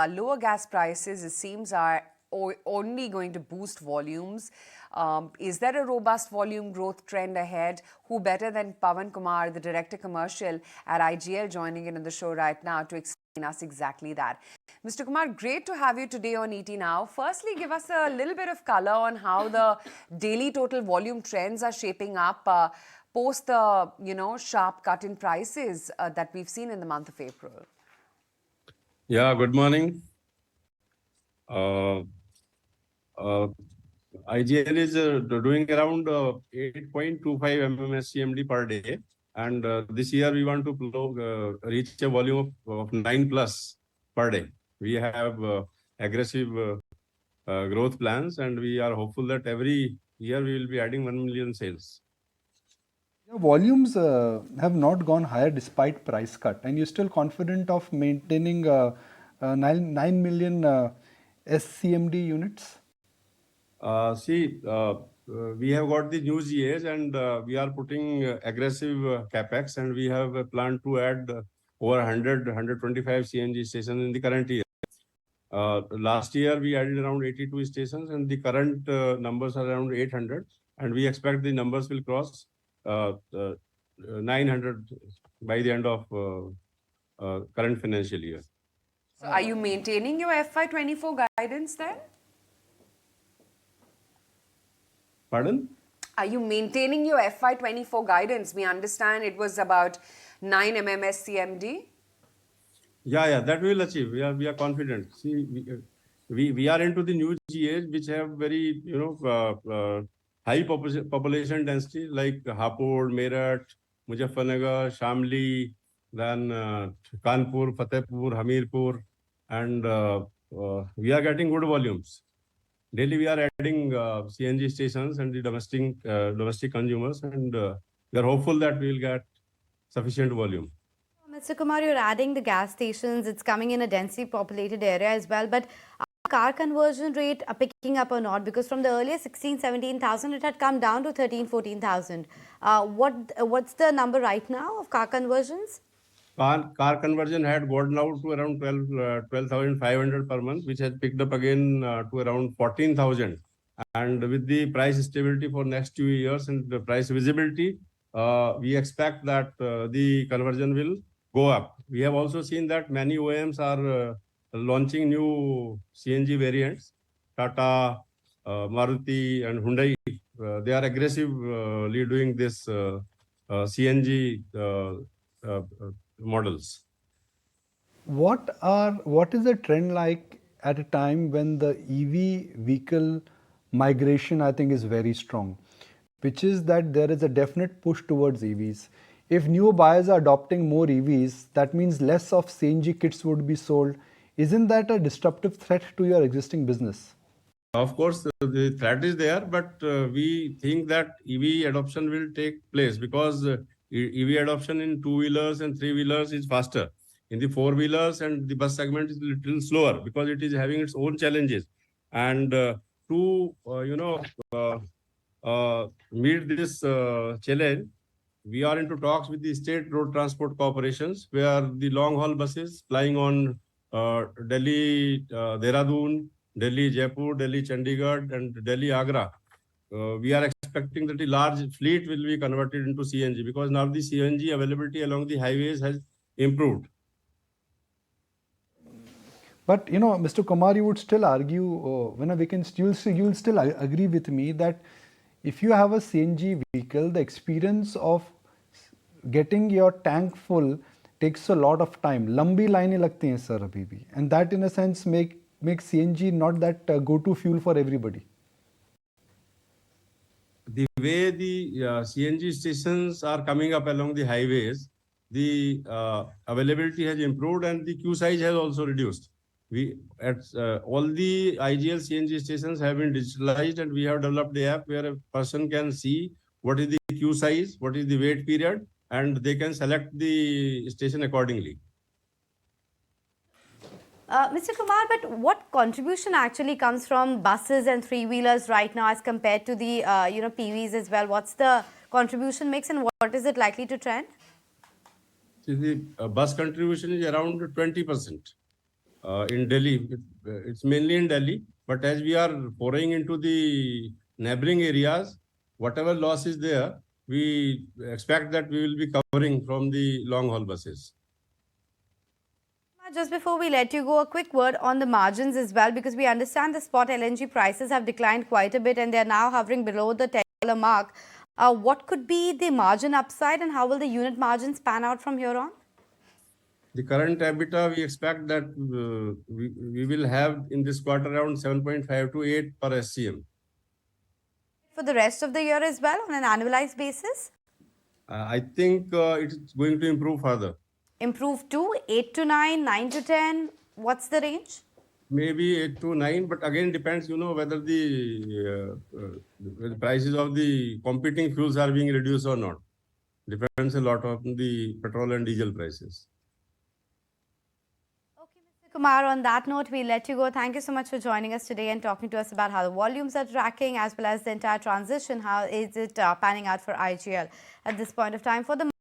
lower gas prices, it seems, are only going to boost volumes. Is there a robust volume growth trend ahead? Who better than Pawan Kumar, the Director Commercial at IGL, joining in on the show right now to explain us exactly that. Mr. Kumar, great to have you today on ET Now. Firstly, give us a little bit of color on how the daily total volume trends are shaping up post the, sharp cut in prices that we've seen in the month of April. Yeah, good morning. IGL is doing around 8.25 Mmscmd per day. And this year we want to reach a volume of 9 plus per day. We have aggressive growth plans, and we are hopeful that every year we will be adding 1 million sales. Your volumes have not gone higher despite price cut, and you're still confident of maintaining 9 million SCMD units? We have got the new GAs, and we are putting aggressive Capex, and we have a plan to add over 125 CNG stations in the current year. Last year, we added around 82 stations, and the current numbers are around 800, and we expect the numbers will cross 900 by the end of current financial year. So are you maintaining your FY24 guidance then? Pardon? Are you maintaining your FY24 guidance? We understand it was about 9 MMSCMD. Yeah, that we will achieve. We are confident. See, we are into the new GAs which have very high population density like Hapur, Meerut, Muzaffarnagar, Shamli, then Kanpur, Fatehpur, Hamirpur, and we are getting good volumes. Daily we are adding CNG stations and the domestic consumers, and we are hopeful that we will get sufficient volume. Mr. Kumar, you're adding the gas stations. It's coming in a densely populated area as well. But car conversion rate are picking up or not? Because from the earlier 17,000, it had come down to 14,000. What's the number right now of car conversions? Car conversion had gone down to around 12,500 per month, which has picked up again to around 14,000. And with the price stability for next 2 years and the price visibility, we expect that the conversion will go up. We have also seen that many OEMs are launching new CNG variants. Tata, Maruti and Hyundai, they are aggressively doing this CNG models. What is the trend like at a time when the EV vehicle migration, I think, is very strong, which is that there is a definite push towards EVs. If new buyers are adopting more EVs, that means less of CNG kits would be sold. Isn't that a disruptive threat to your existing business? Of course, the threat is there, but we think that EV adoption will take place because EV adoption in two-wheelers and three-wheelers is faster. In the four-wheelers and the bus segment is a little slower because it is having its own challenges. And to meet this challenge, we are into talks with the state road transport corporations, where the long-haul buses flying on Delhi, Dehradun, Delhi, Jaipur, Delhi, Chandigarh, and Delhi, Agra. We are expecting that the large fleet will be converted into CNG because now the CNG availability along the highways has improved. But Mr. Kumar, you would still argue, you'll still agree with me that if you have a CNG vehicle, the experience of getting your tank full takes a lot of time. Lambi line lagti hain sir abhi bhi, and that in a sense makes CNG not that go-to fuel for everybody. The way the CNG stations are coming up along the highways, the availability has improved and the queue size has also reduced. All the IGL CNG stations have been digitalized, and we have developed the app where a person can see what is the queue size, what is the wait period, and they can select the station accordingly. Mr. Kumar, but what contribution actually comes from buses and three-wheelers right now as compared to the PVs as well? What's the contribution mix and what is it likely to trend? See, the bus contribution is around 20%. in Delhi. It's mainly in Delhi, but as we are pouring into the neighboring areas, whatever loss is there, we expect that we will be covering from the long haul buses. Just before we let you go, a quick word on the margins as well, because we understand the spot LNG prices have declined quite a bit and they are now hovering below the $10 mark. What could be the margin upside and how will the unit margins pan out from here on? The current EBITDA, we expect that we will have in this quarter around 7.5 to 8 per SCM. For the rest of the year as well on an annualized basis? I think it's going to improve further. Improve to 8 to 9, 9 to 10. What's the range? Maybe 8 to 9, but again depends, whether the prices of the competing fuels are being reduced or not. Depends a lot on the petrol and diesel prices. Okay, Mr. Kumar, on that note, we'll let you go. Thank you so much for joining us today and talking to us about how the volumes are tracking as well as the entire transition. How is it panning out for IGL at this point of time? For the